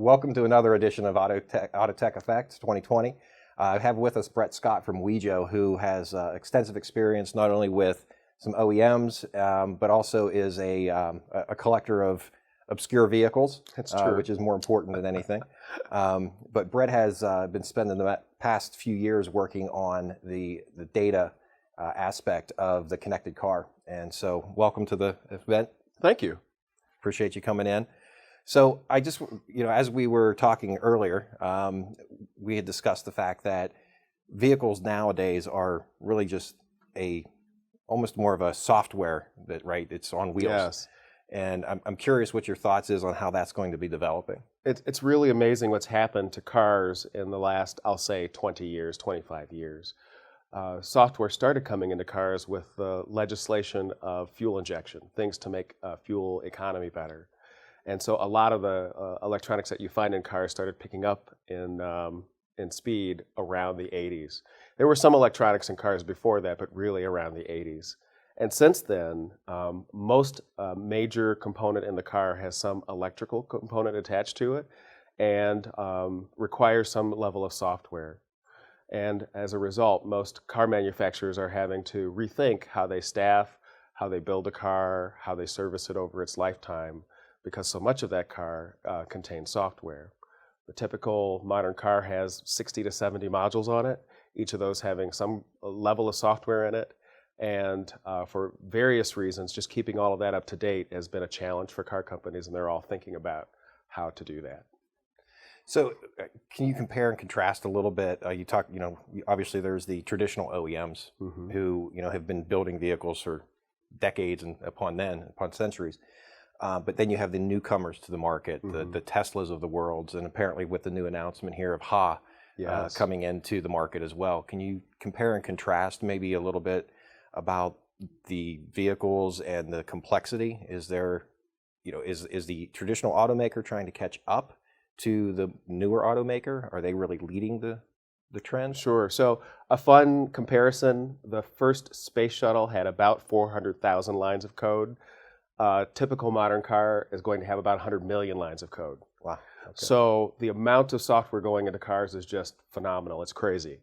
welcome to another edition of AutoTech Effects 2020. I have with us Bret Scott from Wejo, who has extensive experience not only with some OEMs, but also is a collector of obscure vehicles. That's true. Which is more important than anything. But Bret has been spending the past few years working on the data aspect of the connected car. And so welcome to the event. Thank you. Appreciate you coming in. So I just, as we were talking earlier, we had discussed the fact that vehicles nowadays are really just almost more of a software that, right, it's on wheels. Yes. And I'm curious what your thoughts is on how that's going to be developing. It's really amazing what's happened to cars in the last, I'll say, 20 years, 25 years. Software started coming into cars with the legislation of fuel injection, things to make fuel economy better. And so a lot of the electronics that you find in cars started picking up in speed around the 80s. There were some electronics in cars before that, but really around the 80s. And since then, most major component in the car has some electrical component attached to it and requires some level of software. And as a result, most car manufacturers are having to rethink how they staff, how they build a car, how they service it over its lifetime, because so much of that car contains software. The typical modern car has 60 to 70 modules on it, each of those having some level of software in it. And for various reasons, just keeping all of that up to date has been a challenge for car companies, and they're all thinking about how to do that. So can you compare and contrast a little bit? You talk, obviously there's the traditional OEMs who, have been building vehicles for decades and upon centuries. But then you have the newcomers to the market, the Teslas of the world, and apparently with the new announcement here of coming into the market as well. Can you compare and contrast maybe a little bit about the vehicles and the complexity? Is there, is the traditional automaker trying to catch up to the newer automaker? Are they really leading the trend? Sure. So a fun comparison, the first space shuttle had about 400,000 lines of code. A typical modern car is going to have about 100 million lines of code. Wow. Okay. So the amount of software going into cars is just phenomenal. It's crazy.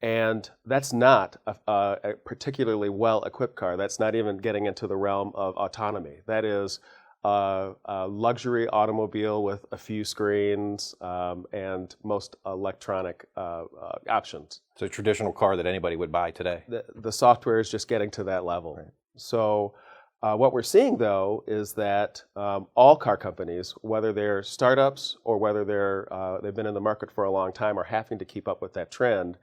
And that's not a particularly well-equipped car. That's not even getting into the realm of autonomy. That is a luxury automobile with a few screens and most electronic options. So a traditional car that anybody would buy today. The software is just getting to that level. Right. So what we're seeing, though, is that all car companies, whether they're startups or whether they've been in the market for a long time, are having to keep up with that trend,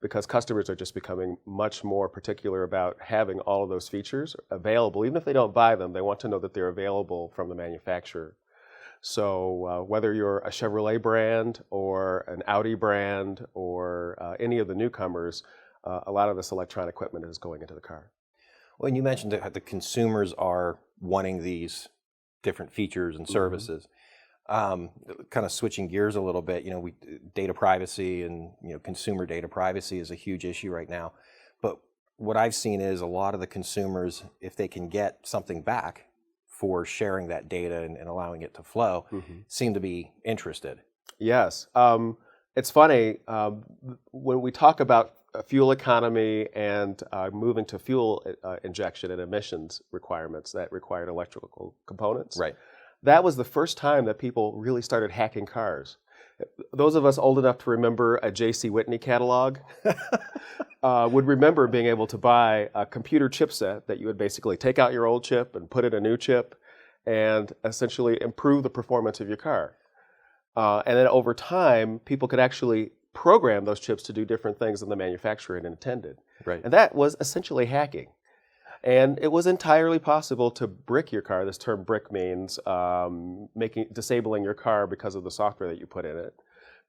because customers are just becoming much more particular about having all of those features available. Even if they don't buy them, they want to know that they're available from the manufacturer. So whether you're a Chevrolet brand or an Audi brand or any of the newcomers, a lot of this electronic equipment is going into the car. Well, and you mentioned that the consumers are wanting these different features and services. Kind of switching gears a little bit, data privacy and consumer data privacy is a huge issue right now. But what I've seen is a lot of the consumers, if they can get something back for sharing that data and allowing it to flow, seem to be interested. Yes. It's funny, when we talk about fuel economy and moving to fuel injection and emissions requirements that required electrical components. Right. That was the first time that people really started hacking cars. Those of us old enough to remember a J.C. Whitney catalog would remember being able to buy a computer chipset that you would basically take out your old chip and put in a new chip and essentially improve the performance of your car. And then over time, people could actually program those chips to do different things than the manufacturer had intended. Right. And that was essentially hacking. And it was entirely possible to brick your car. This term brick means disabling your car because of the software that you put in it.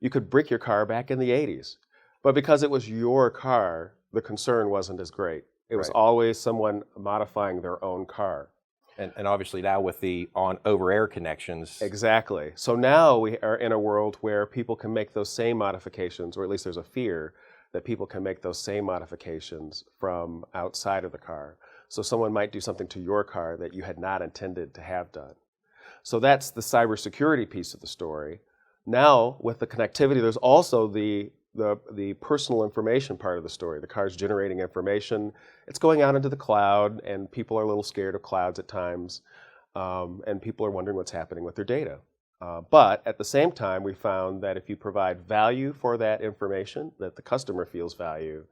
You could brick your car back in the 80s. But because it was your car, the concern wasn't as great. It was always someone modifying their own car. And obviously now with the over-air connections. Exactly. So now we are in a world where people can make those same modifications, or at least there's a fear that people can make those same modifications from outside of the car. So someone might do something to your car that you had not intended to have done. So that's the cybersecurity piece of the story. Now, with the connectivity, there's also the personal information part of the story. The car's generating information. It's going out into the cloud, and people are a little scared of clouds at times, and people are wondering what's happening with their data. But at the same time, we found that if you provide value for that information, that the customer feels value,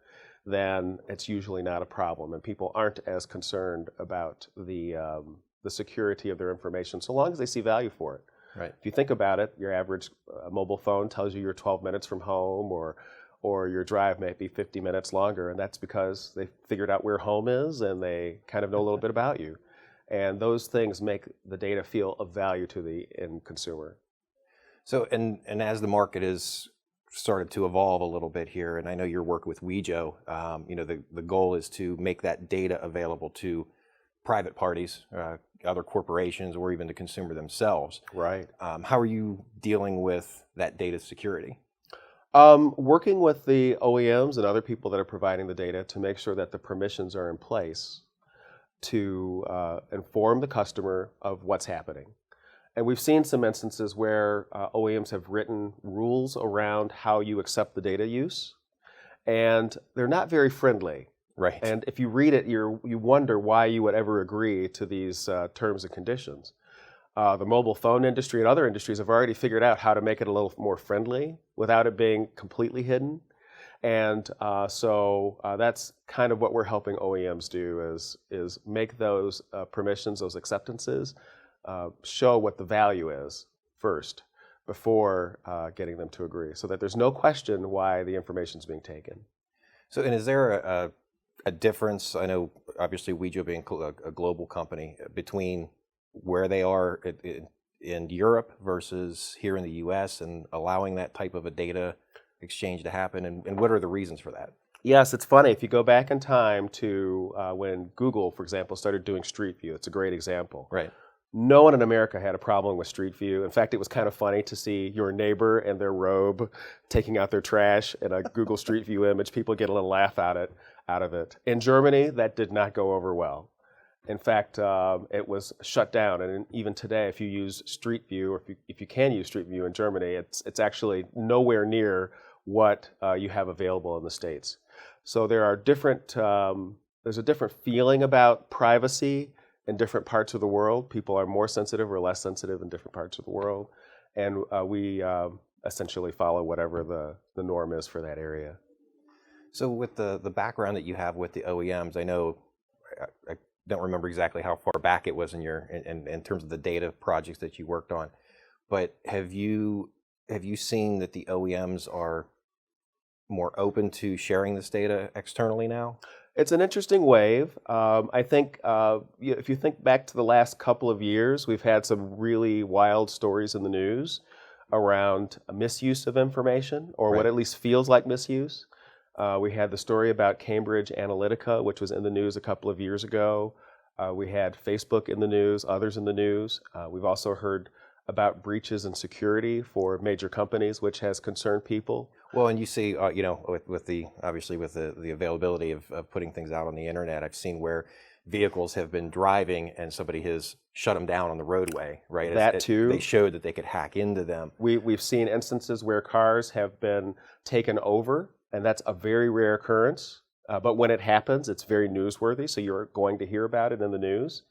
then it's usually not a problem, and people aren't as concerned about the security of their information so long as they see value for it. Right. If you think about it, your average mobile phone tells you you're 12 minutes from home, or your drive may be 50 minutes longer, and that's because they figured out where home is and they kind of know a little bit about you. And those things make the data feel of value to the end consumer. So, and as the market has started to evolve a little bit here, and I know your work with Wejo, the goal is to make that data available to private parties, other corporations, or even the consumer themselves. Right. How are you dealing with that data security? Working with the OEMs and other people that are providing the data to make sure that the permissions are in place to inform the customer of what's happening. And we've seen some instances where OEMs have written rules around how you accept the data use, and they're not very friendly. Right. And if you read it, you wonder why you would ever agree to these terms and conditions. The mobile phone industry and other industries have already figured out how to make it a little more friendly without it being completely hidden. And so that's kind of what we're helping OEMs do is make those permissions, those acceptances, show what the value is first before getting them to agree, so that there's no question why the information is being taken. So, and is there a difference? I know, obviously, Wejo being a global company, between where they are in Europe versus here in the U.S. and allowing that type of a data exchange to happen, and what are the reasons for that? Yes, it's funny. If you go back in time to when Google, for example, started doing Street View, it's a great example. Right. No one in America had a problem with Street View. In fact, it was kind of funny to see your neighbor in their robe taking out their trash in a Google Street View image. People get a little laugh out of it. In Germany, that did not go over well. In fact, it was shut down. And even today, if you use Street View, or if you can use Street View in Germany, it's actually nowhere near what you have available in the States. So there are there's a different feeling about privacy in different parts of the world. People are more sensitive or less sensitive in different parts of the world. And we essentially follow whatever the norm is for that area. So with the background that you have with the OEMs, I know, I don't remember exactly how far back it was in terms of the data projects that you worked on, but have you seen that the OEMs are more open to sharing this data externally now? It's an interesting wave. I think if you think back to the last couple of years, we've had some really wild stories in the news around misuse of information, or what at least feels like misuse. We had the story about Cambridge Analytica, which was in the news a couple of years ago. We had Facebook in the news, others in the news. We've also heard about breaches in security for major companies, which has concerned people. Well, and you see, with the availability of putting things out on the internet, I've seen where vehicles have been driving and somebody has shut them down on the roadway, right? That too. They showed that they could hack into them. We've seen instances where cars have been taken over, and that's a very rare occurrence. But when it happens, it's very newsworthy, so you're going to hear about it in the news.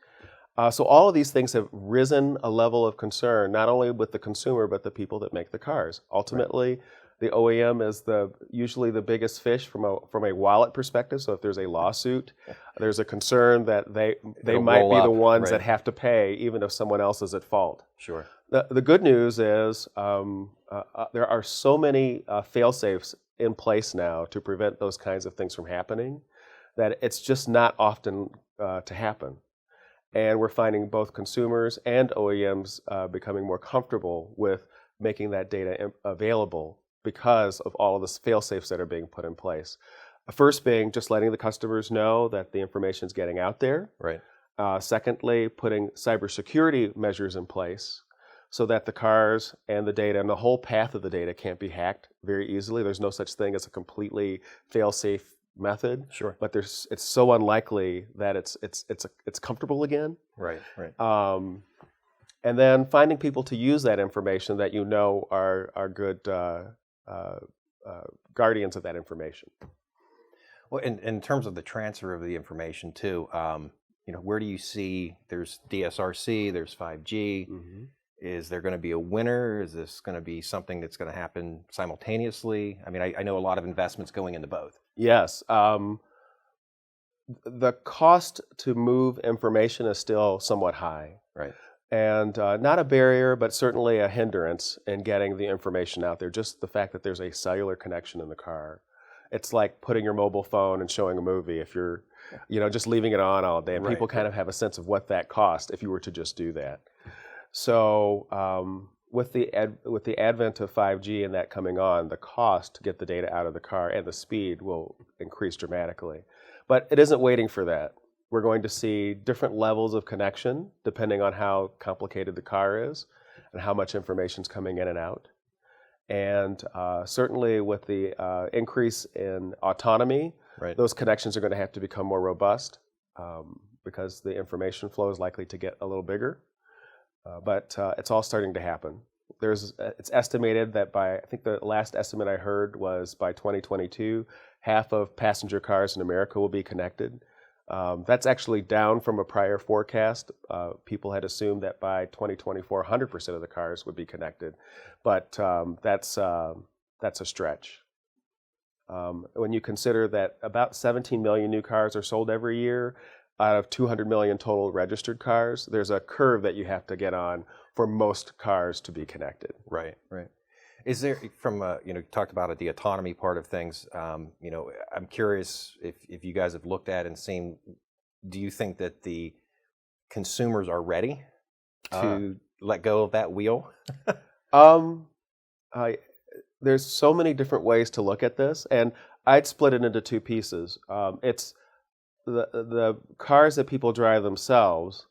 So all of these things have risen a level of concern, not only with the consumer, but the people that make the cars. Ultimately, the OEM is usually the biggest fish from a wallet perspective. So if there's a lawsuit, there's a concern that they might be the ones that have to pay, even if someone else is at fault. Sure. The good news is there are so many fail-safes in place now to prevent those kinds of things from happening that it's just not often to happen. And we're finding both consumers and OEMs becoming more comfortable with making that data available because of all of the fail-safes that are being put in place. First being just letting the customers know that the information is getting out there. Right. Secondly, putting cybersecurity measures in place so that the cars and the data and the whole path of the data can't be hacked very easily. There's no such thing as a completely fail-safe method. Sure. But it's so unlikely that it's comfortable again. Right. and then finding people to use that information that you know are good guardians of that information. Well, in terms of the transfer of the information too, where do you see there's DSRC, there's 5G? Mm-hmm. Is there going to be a winner? Is this going to be something that's going to happen simultaneously? I mean, I know a lot of investments going into both. Yes. The cost to move information is still somewhat high. Right. And not a barrier, but certainly a hindrance in getting the information out there. Just the fact that there's a cellular connection in the car. It's like putting your mobile phone and showing a movie if you're, just leaving it on all day. And people kind of have a sense of what that cost if you were to just do that. So with the advent of 5G and that coming on, the cost to get the data out of the car and the speed will increase dramatically. But it isn't waiting for that. We're going to see different levels of connection depending on how complicated the car is and how much information is coming in and out. And certainly with the increase in autonomy, those connections are going to have to become more robust because the information flow is likely to get a little bigger. But it's all starting to happen. It's estimated that I think the last estimate I heard was by 2022, half of passenger cars in America will be connected. That's actually down from a prior forecast. People had assumed that by 2024, 100% of the cars would be connected, but that's a stretch. When you consider that about 17 million new cars are sold every year out of 200 million total registered cars, there's a curve that you have to get on for most cars to be connected. Right. Is there, from you talked about the autonomy part of things, I'm curious if you guys have looked at and seen, do you think that the consumers are ready to let go of that wheel? There's so many different ways to look at this, and I'd split it into two pieces. It's the cars that people drive themselves,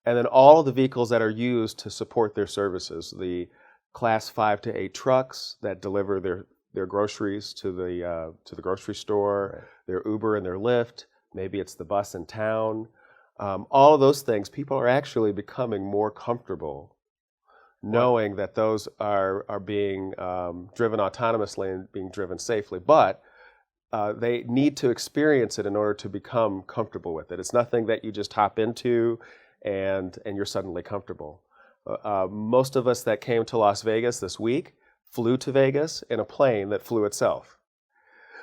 and then all of the vehicles that are used to support their services, the Class 5 to 8 trucks that deliver their groceries to the grocery store, their Uber and their Lyft, maybe it's the bus in town. All of those things, people are actually becoming more comfortable knowing that those are being driven autonomously and being driven safely. But they need to experience it in order to become comfortable with it. It's nothing that you just hop into and you're suddenly comfortable. Most of us that came to Las Vegas this week flew to Vegas in a plane that flew itself.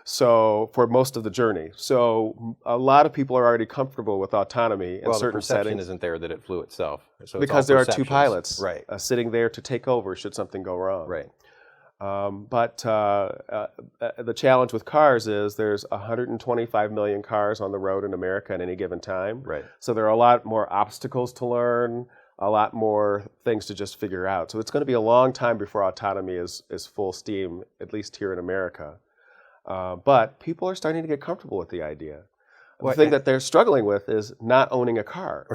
So for most of the journey. So a lot of people are already comfortable with autonomy in certain the perception settings. Isn't there that it flew itself? So because there are two pilots right. Sitting there to take over should something go wrong. Right. But the challenge with cars is there's 125 million cars on the road in America at any given time. Right. So there are a lot more obstacles to learn, a lot more things to just figure out. So it's going to be a long time before autonomy is full steam, at least here in America. But people are starting to get comfortable with the idea. The thing that they're struggling with is not owning a car.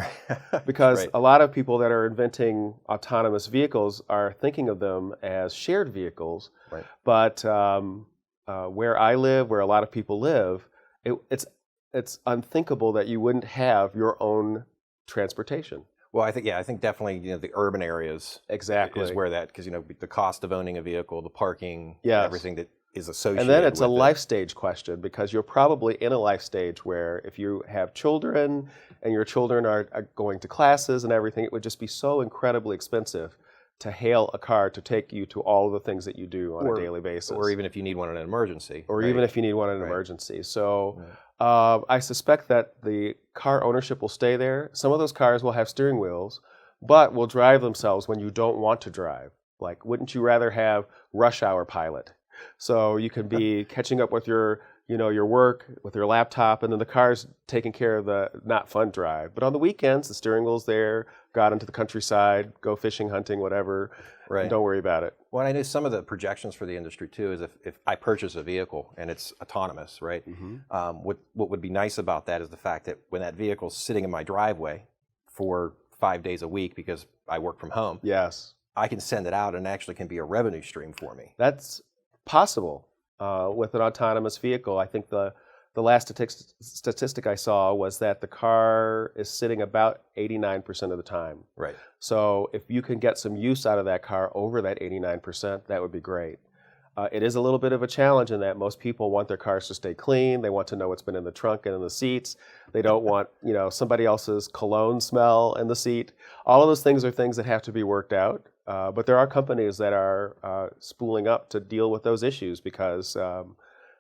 Because a lot of people that are inventing autonomous vehicles are thinking of them as shared vehicles. Right. But where I live, where a lot of people live, it's unthinkable that you wouldn't have your own transportation. Well, I think definitely the urban areas exactly is where that, because the cost of owning a vehicle, the parking, everything that is associated. And then it's with a life stage question, because you're probably in a life stage where if you have children and your children are going to classes and everything, it would just be so incredibly expensive to hail a car to take you to all of the things that you do on a daily basis. Or even if you need one in an emergency. Or even if you need one in an emergency. So I suspect that the car ownership will stay there. Some of those cars will have steering wheels, but will drive themselves when you don't want to drive. Like, wouldn't you rather have rush hour pilot? So you can be catching up with your work, with your laptop, and then the car's taking care of the not fun drive. But on the weekends, the steering wheel's there, go out into the countryside, go fishing, hunting, whatever, and don't worry about it. Well, I know some of the projections for the industry too is if I purchase a vehicle and it's autonomous, right? Mm-hmm. What would be nice about that is the fact that when that vehicle's sitting in my driveway for 5 days a week because I work from home, I can send it out and it actually can be a revenue stream for me. That's possible with an autonomous vehicle. I think the the last statistic I saw was that the car is sitting about 89% of the time. Right. So if you can get some use out of that car over that 89%, that would be great. It is a little bit of a challenge in that most people want their cars to stay clean. They want to know what's been in the trunk and in the seats. They don't want, somebody else's cologne smell in the seat. All of those things are things that have to be worked out. But there are companies that are spooling up to deal with those issues because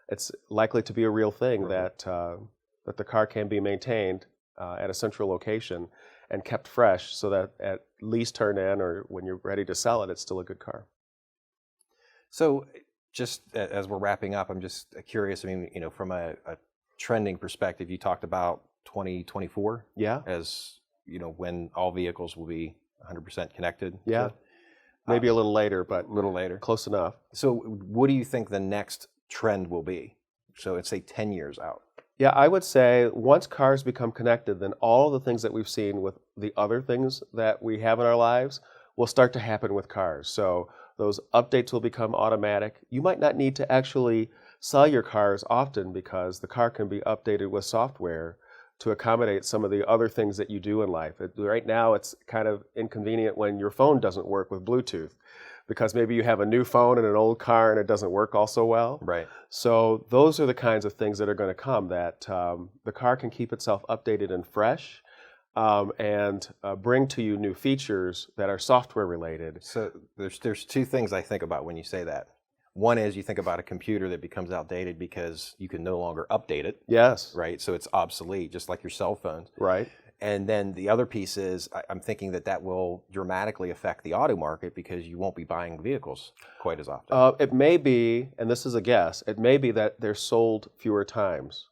it's likely to be a real thing that the car can be maintained at a central location and kept fresh so that at least turn in or when you're ready to sell it, it's still a good car. So just as we're wrapping up, I'm just curious, I mean, from a trending perspective, you talked about 2024 as, when all vehicles will be 100% connected. Yeah. Maybe a little later, but a little later. Close enough. So what do you think the next trend will be? So let's say 10 years out. Yeah, I would say once cars become connected, then all the things that we've seen with the other things that we have in our lives will start to happen with cars. So those updates will become automatic. You might not need to actually sell your cars often because the car can be updated with software to accommodate some of the other things that you do in life. Right now, it's kind of inconvenient when your phone doesn't work with Bluetooth because maybe you have a new phone and an old car and it doesn't work all so well. Right. So those are the kinds of things that are going to come, that the car can keep itself updated and fresh and bring to you new features that are software related. So there's two things I think about when you say that. One is you think about a computer that becomes outdated because you can no longer update it. Yes. Right. So it's obsolete, just like your cell phones. Right. And then the other piece is I'm thinking that will dramatically affect the auto market because you won't be buying vehicles quite as often. It may be, and this is a guess, it may be that they're sold fewer times.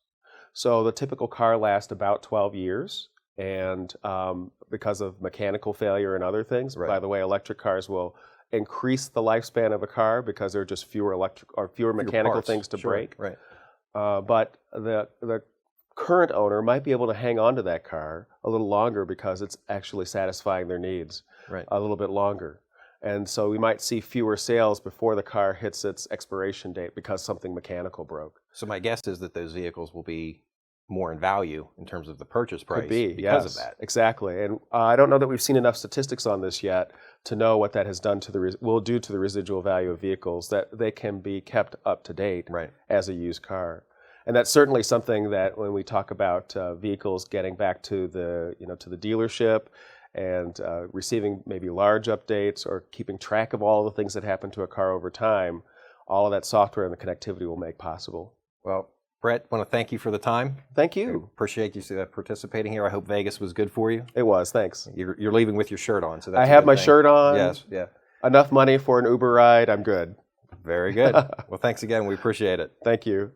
So the typical car lasts about 12 years. And because of mechanical failure and other things, by the way, electric cars will increase the lifespan of a car because there are just fewer mechanical things to break. Right. But the current owner might be able to hang on to that car a little longer because it's actually satisfying their needs a little bit longer. And so we might see fewer sales before the car hits its expiration date because something mechanical broke. So my guess is that those vehicles will be more in value in terms of the purchase price. Could be, because yes, of that. Exactly. And I don't know that we've seen enough statistics on this yet to know what that has done will do to the residual value of vehicles, that they can be kept up to date as a used car. And that's certainly something that when we talk about vehicles getting back to the dealership and receiving maybe large updates or keeping track of all the things that happen to a car over time, all of that software and the connectivity will make possible. Well, Bret, I want to thank you for the time. Thank you. I appreciate you participating here. I hope Vegas was good for you. It was, thanks. You're leaving with your shirt on, so that's I have my shirt on. Yes, yeah. Enough money for an Uber ride. I'm good. Very good. Well, thanks again. We appreciate it. Thank you.